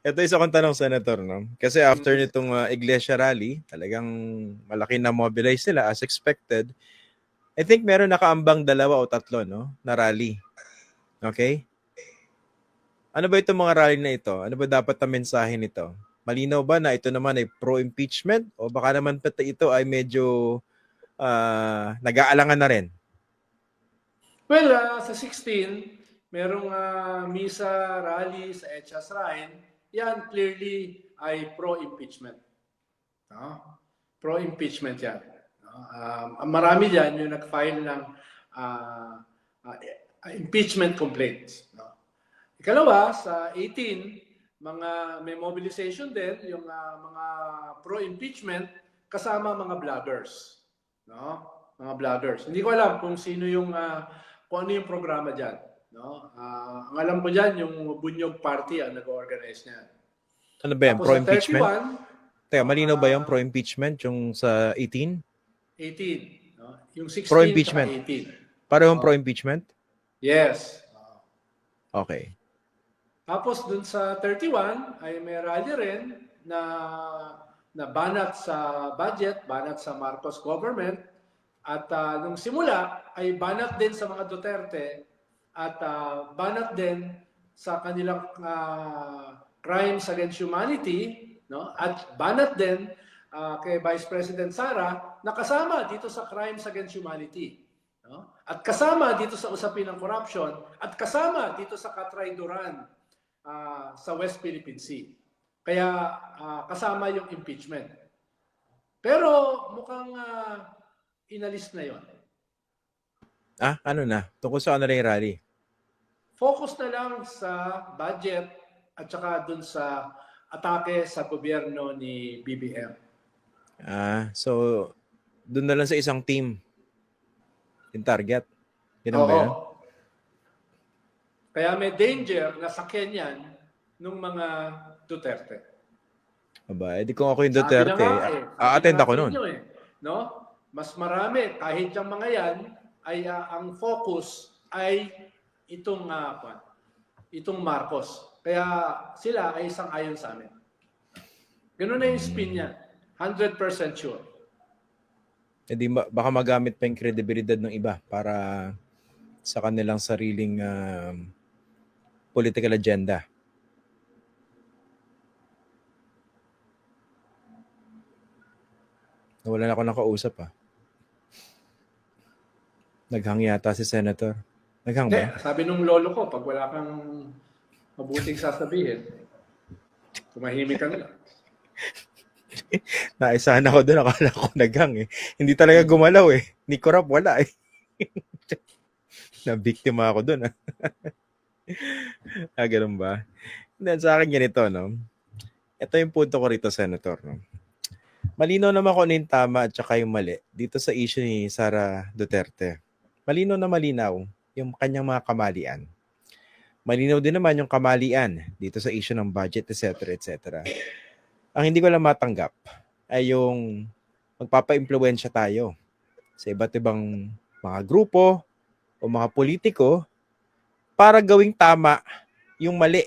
Ito isa kong tanong, Senator, no? Kasi after Mm. nitong Iglesia Rally, talagang malaki na mobilize sila as expected. I think meron nakaambang 2 o 3, no, na rally. Okay? Ano ba itong mga rally na ito? Ano ba dapat na mensahe nito? Malinaw ba na ito naman ay pro-impeachment o baka naman pati ito ay medyo nag-aalangan na rin? Well, sa 16, merong misa rally sa EDSA Shrine. Yan clearly ay pro-impeachment. No? Pro-impeachment yan. No? Marami dyan yung nag-file ng uh, uh, impeachment complaints. No? Ikalawa, sa 18, may mobilization din, yung mga pro-impeachment kasama mga vloggers. No? Mga vloggers. Hindi ko alam kung sino yung, kung ano yung programa dyan. No? Ang alam ko dyan, yung Bunyog Party ang nag-organize niyan. Ano ba yan? Tapos sa Pro-impeachment? 31, Teka, no, malinaw ba yung pro-impeachment yung sa 18? 18. No? Yung 16 tsaka Pro-impeachment. 18. Parehong No? pro-impeachment? Yes. Okay. Tapos dun sa 31 ay may rally rin na banat sa budget, banat sa Marcos government, at nung simula ay banat din sa mga Duterte at banat din sa kanilang crimes against humanity, no? At banat din kay Vice President Sara na kasama dito sa crimes against humanity. No? At kasama dito sa usapin ng corruption at kasama dito sa katrayduran sa West Philippine Sea. Kaya kasama yung impeachment. Pero mukhang inalis na yon. Ano na? Tungkol sa ano na yung rally? Focus na lang sa budget at saka dun sa atake sa gobyerno ni BBM. So doon na lang sa isang team yung target. Yun ba yan? Kaya may danger na sakyan yan ng mga Duterte. Aba, edi kung ako yung Duterte, a-attend ako nun. No? Mas marami, kahit yung mga yan, ay ang focus ay itong Marcos. Kaya sila ay isang ayon sa amin. Ganun na yung spin niya. 100% sure. Edi baka magamit pa yung kredibilidad ng iba para sa kanilang sariling political agenda. Wala na ako nakausap Naghang yata si Senator. Naghang ba? Sabi nung lolo ko, pag wala kang mabuting sasabihin, tumahimik ka na lang. Naisahan ako doon, akala ko naghang Hindi talaga gumalaw Ni Corrupt wala Na-biktima ako doon ganun ba? Then sa akin ganito, no? Ito yung punto ko rito, Senator, no? Malinaw naman kung ano yung tama at saka yung mali dito sa issue ni Sara Duterte. Malinaw na malinaw yung kanyang mga kamalian. Malinaw din naman yung kamalian dito sa issue ng budget, etc. etc. Ang hindi ko lang matanggap ay yung magpapa-impluwensya tayo sa iba't ibang mga grupo o mga politiko para gawing tama yung mali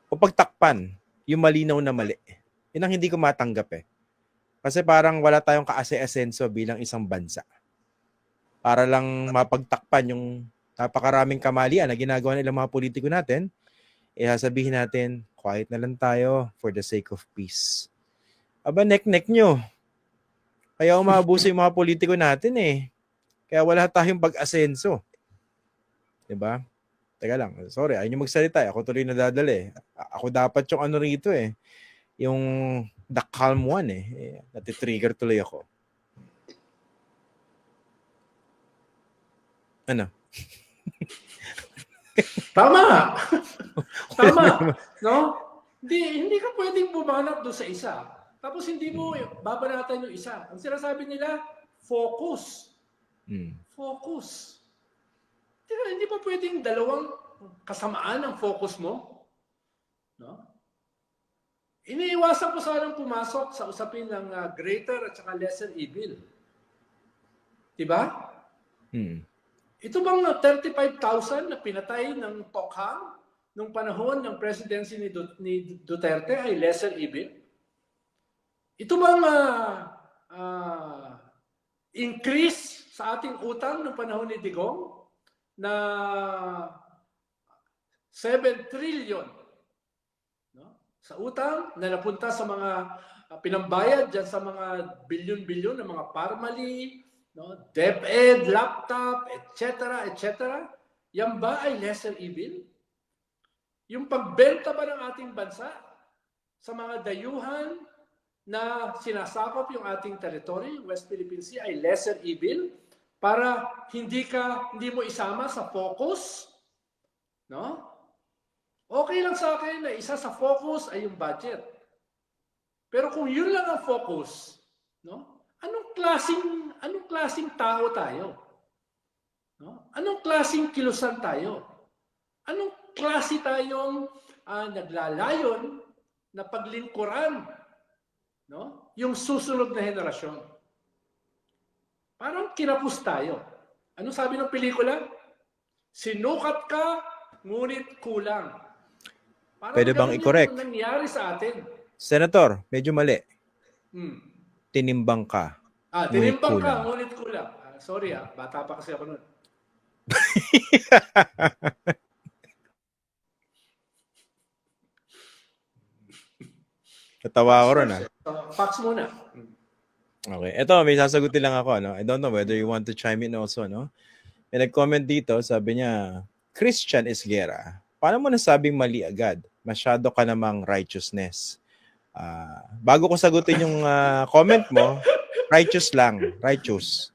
o pagtakpan yung malinaw na mali. Yun ang hindi ko matanggap Kasi parang wala tayong kaase-asenso bilang isang bansa. Para lang mapagtakpan yung napakaraming kamalian na ginagawa nilang mga politiko natin, sasabihin natin, quiet na lang tayo for the sake of peace. Aba, nek-nek nyo. Kaya umaabuso yung mga politiko natin Kaya wala tayong pag-asenso. Diba? Teka lang, sorry, ayun yung magsalita. Ako tuloy nadadala Ako dapat yung ano rito Yung the calm one Natitrigger tuloy ako. Ano? Tama! Tama! No? Hindi ka pwedeng bumanap doon sa isa. Tapos hindi mo babanatan yung isa. Ang sinasabi nila, focus. Focus. Hindi pa pwedeng dalawang kasamaan ang focus mo. No? Iniiwasan ko sanang pumasok sa usapin ng greater at saka lesser evil. Diba? Ito bang 35,000 na pinatay ng Tokhang nung panahon ng presidency ni Duterte ay lesser evil? Ito bang increase sa ating utang nung panahon ni Digong na 7 trillion, no? Sa utang na napunta sa mga pinambayad dyan sa mga bilyon-bilyon ng mga Parmali, no? DepEd, laptop, etc., etc. Yan ba ay lesser evil? Yung pagbenta ba ng ating bansa sa mga dayuhan na sinasakop yung ating territory, West Philippine Sea, ay lesser evil para hindi mo isama sa focus, no? Okay lang sa akin na isa sa focus ay yung budget. Pero kung yun lang ang focus, no? Anong klaseng tao tayo? No? Anong klaseng kilusan tayo? Anong klase tayong naglalayon na paglingkuran, no? Yung susunod na henerasyon? Parang kinapos tayo. Ano sabi ng pelikula? Sinukat ka, ngunit kulang. Parang Pwede bang ganun i-correct? yung nangyari sa atin. Senator, medyo mali. Hmm. Tinimbang ka. Ngunit Tinimbang ka, kulang. ngunit kulang. Sorry bata pa kasi ako nun. Natawa ako ron Facts muna. Okay. Ito, may sasagutin lang ako. No? I don't know whether you want to chime in also. No? May nag-comment dito, sabi niya, Christian Esguerra, paano mo nasabing mali agad? Masyado ka namang righteousness. Bago ko sagutin yung comment mo, righteous lang. Righteous.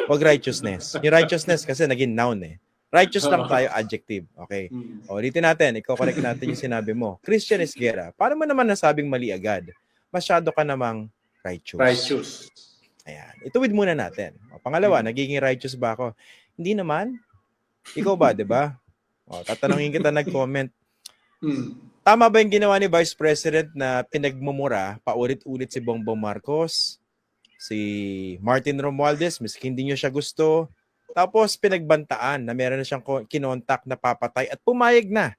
Wag righteousness. Yung righteousness kasi naging noun eh. Righteous lang tayo, adjective. Okay. O, ulitin natin. Iko-correct natin yung sinabi mo. Christian Esguerra, paano mo naman nasabing mali agad? Masyado ka namang righteous. Righteous. Ayan. Ituwid muna natin. O, pangalawa, nagiging righteous ba ako? Hindi naman. Ikaw ba, di ba? O, tatanungin kita nag-comment. Tama ba yung ginawa ni Vice President na pinagmumura paulit-ulit si Bongbong Marcos, si Martin Romualdez, miski hindi nyo siya gusto, tapos pinagbantaan na meron na siyang kinontak na papatay at pumayag na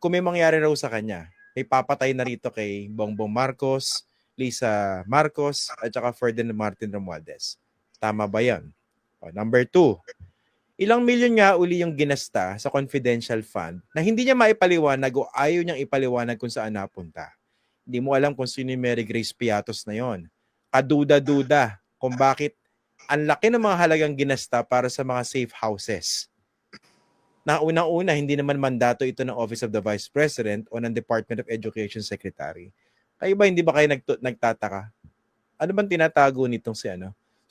kung may mangyari raw sa kanya. May papatay na rito kay Bongbong Marcos, Lisa Marcos, at saka Ferdinand Martin Romualdez. Tama ba yan? O, number 2, ilang milyon nga uli yung ginasta sa confidential fund na hindi niya maipaliwanag o ayaw niyang ipaliwanag kung saan napunta. Hindi mo alam kung sino yung Mary Grace Piatos na yon. Kaduda-duda kung bakit ang laki ng mga halagang ginasta para sa mga safe houses. Na unang-una, hindi naman mandato ito ng Office of the Vice President o ng Department of Education Secretary. Kayo ba, hindi ba kayo nagtataka? Ano bang tinatago nitong si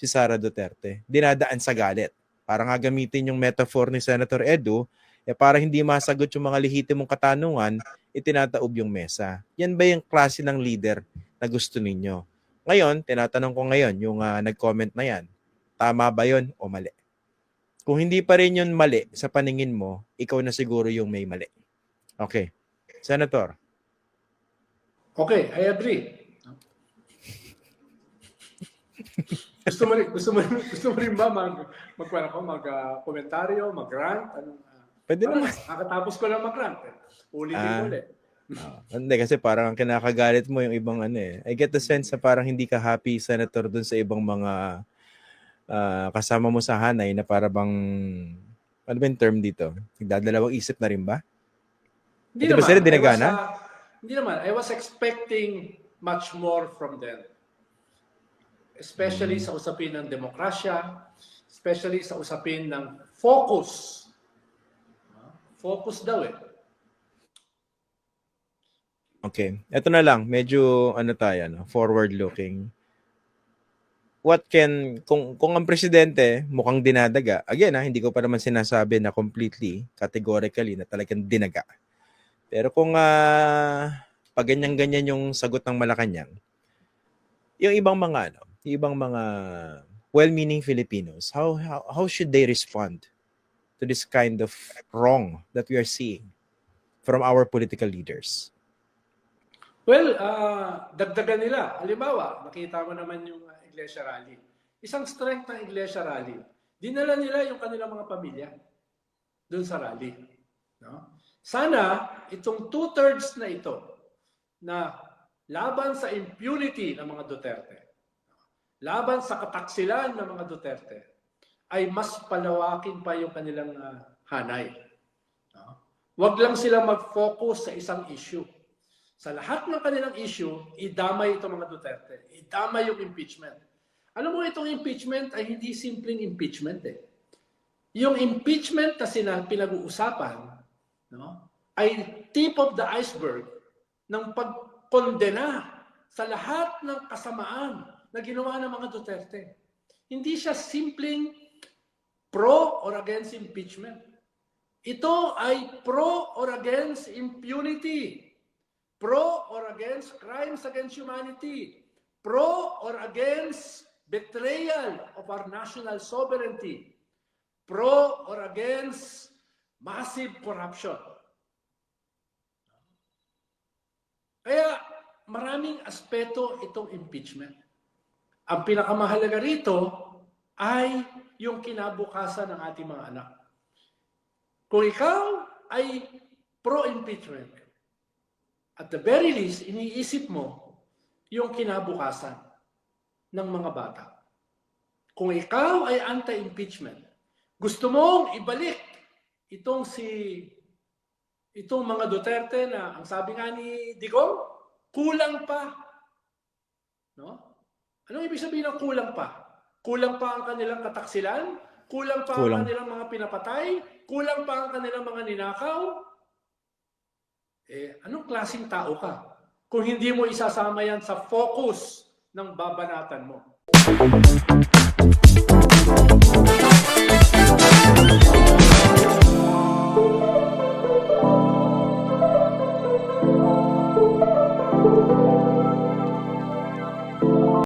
Sara Duterte? Dinadaan sa galit. Para nga gamitin yung metaphor ni Senator Edu, para hindi masagot yung mga lehitimong katanungan, itinataob yung mesa. Yan ba yung klase ng leader na gusto ninyo? Ngayon, tinatanong ko ngayon, yung nag-comment na yan, tama ba yun o mali? Kung hindi pa rin yun mali sa paningin mo, ikaw na siguro yung may mali. Okay. Senator. Okay, I agree. Gusto mo rin ba mag-komentaryo, mag-rant? Pwede naman. Nakatapos ko lang mag-rant. Ulitin ulit. Hindi, kasi parang ang kinakagalit mo yung ibang I get the sense na parang hindi ka happy, Senator, dun sa ibang mga kasama mo sa hanay na para bang, ano ba yung term dito? Nagdadalawang isip na rin ba? Hindi ba sila dinagana? Hindi naman. I was expecting much more from them. Especially sa usapin ng demokrasya, especially sa usapin ng focus. Focus daw eh. Okay. Ito na lang, medyo tayo, forward-looking. Kung ang presidente mukhang dinadaga, again hindi ko pa naman sinasabi na completely, categorically na talagang dinaga. Pero kung pag ganyan-ganyan yung sagot ng Malacanang, yung ibang mga well-meaning Filipinos, how should they respond to this kind of wrong that we are seeing from our political leaders? Well, dagdagan nila. Halimbawa, nakita mo naman yung Iglesia Rally. Isang strength ng Iglesia Rally, dinala nila yung kanilang mga pamilya doon sa rally. No? Sana itong 2/3 na ito na laban sa impunity ng mga Duterte, laban sa kataksilan ng mga Duterte, ay mas palawakin pa yung kanilang hanay. Huwag lang sila mag-focus sa isang issue. Sa lahat ng kanilang issue, idamay itong mga Duterte. Idamay yung impeachment. Alam mo, itong impeachment ay hindi simpleng impeachment eh. Yung impeachment na pinag-uusapan, no, ay tip of the iceberg ng pagkondena sa lahat ng kasamaan na ginawa ng mga Duterte. Hindi siya simpleng pro or against impeachment. Ito ay pro or against impunity, pro or against crimes against humanity, pro or against betrayal of our national sovereignty, pro or against massive corruption. Kaya maraming aspeto itong impeachment. Ang pinakamahalaga rito ay yung kinabukasan ng ating mga anak. Kung ikaw ay pro-impeachment, at the very least, iniisip mo yung kinabukasan ng mga bata. Kung ikaw ay anti-impeachment, gusto mong ibalik itong mga Duterte na ang sabi nga ni Digong, kulang pa. No? Anong ibig sabihin ng kulang pa? Kulang pa ang kanilang kataksilan? Kulang pa ang kanilang mga pinapatay? Kulang pa ang kanilang mga ninakaw? Anong klaseng tao ka? Kung hindi mo isasama yan sa focus ng babanatan mo.